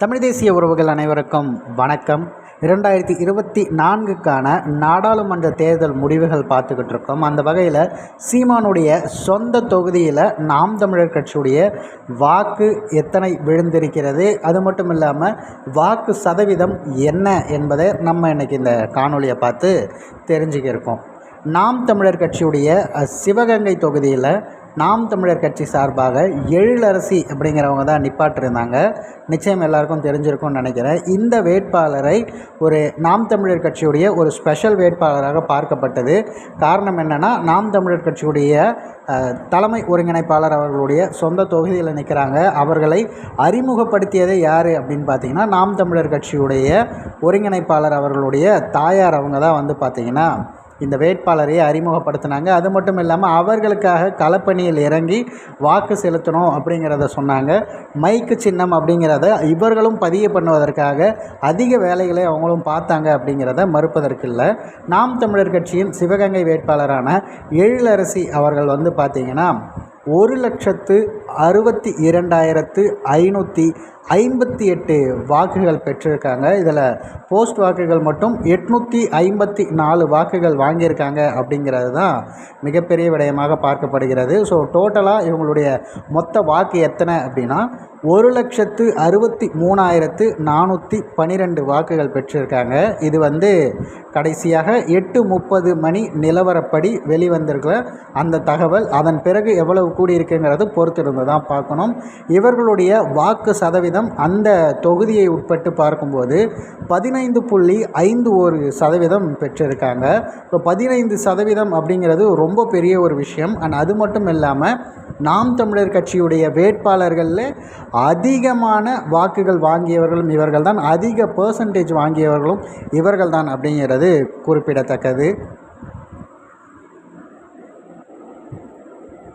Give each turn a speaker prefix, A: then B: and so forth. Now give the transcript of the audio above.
A: தமிழ் தேசிய உறவுகள் அனைவருக்கும் வணக்கம். 2024க்கான நாடாளுமன்ற தேர்தல் முடிவுகள் பார்த்துக்கிட்டு இருக்கோம். அந்த வகையில் சீமானுடைய சொந்த தொகுதியில் நாம் தமிழர் கட்சியுடைய வாக்கு எத்தனை விழுந்திருக்கிறது, அது மட்டும் இல்லாமல் வாக்கு சதவீதம் என்ன என்பதை நம்ம இன்றைக்கி இந்த காணொலியை பார்த்து தெரிஞ்சுக்க இருக்கோம். நாம் தமிழர் கட்சியுடைய சிவகங்கை தொகுதியில் நாம் தமிழர் கட்சி சார்பாக எழிலரசி அப்படிங்கிறவங்க தான் நிப்பாட்டிருந்தாங்க. நிச்சயம் எல்லாருக்கும் தெரிஞ்சிருக்கும்னு நினைக்கிறேன். இந்த வேட்பாளரை ஒரு நாம் தமிழர் கட்சியுடைய ஒரு ஸ்பெஷல் வேட்பாளராக பார்க்கப்பட்டது. காரணம் என்னென்னா, நாம் தமிழர் கட்சியுடைய தலைமை ஒருங்கிணைப்பாளர் அவர்களுடைய சொந்த தொகுதியில் நிற்கிறாங்க. அவர்களை அறிமுகப்படுத்தியதே யார் அப்படின்னு பார்த்தீங்கன்னா, நாம் தமிழர் கட்சியுடைய ஒருங்கிணைப்பாளர் அவர்களுடைய தாயார் அவங்க தான் பார்த்திங்கன்னா இந்த வேட்பாளரையை அறிமுகப்படுத்தினாங்க. அது மட்டும் இல்லாமல் அவர்களுக்காக களப்பணியில் இறங்கி வாக்கு செலுத்தணும் அப்படிங்கிறத சொன்னாங்க. மைக்கு சின்னம் அப்படிங்கிறத இவர்களும் பதிவு பண்ணுவதற்காக அதிக வேலைகளை அவங்களும் பார்த்தாங்க அப்படிங்கிறத மறுப்பதற்கில்லை. நாம் தமிழர் கட்சியின் சிவகங்கை வேட்பாளரான எழிலரசி அவர்கள் பார்த்திங்கன்னா 1,62,558 வாக்குகள் பெற்றிருக்காங்க. இதில் போஸ்ட் வாக்குகள் மட்டும் 854 வாக்குகள் வாங்கியிருக்காங்க அப்படிங்கிறது தான் மிகப்பெரிய விடயமாக பார்க்கப்படுகிறது. ஸோ டோட்டலாக இவங்களுடைய மொத்த வாக்கு எத்தனை அப்படின்னா 1,63,412 வாக்குகள் பெற்றிருக்காங்க. இது கடைசியாக 8:30 மணி நிலவரப்படி வெளிவந்திருக்கிற அந்த தகவல். அதன் பிறகு எவ்வளவு கூடியிருக்குங்கிறது பொறுத்திருந்து தான் பார்க்கணும். இவர்களுடைய வாக்கு சதவீதம் அந்த தொகுதியை உட்பட்டு பார்க்கும்போது 15.51% பெற்றிருக்காங்க. இப்போ 15% அப்படிங்கிறது ரொம்ப பெரிய ஒரு விஷயம். அது மட்டும் இல்லாமல் நாம் தமிழர் கட்சியுடைய வேட்பாளர்களில் அதிகமான வாக்குகள் வாங்கியவர்களும் இவர்கள் தான், அதிக பெர்சன்டேஜ் வாங்கியவர்களும் இவர்கள் தான் அப்படிங்கிறது குறிப்பிடத்தக்கது.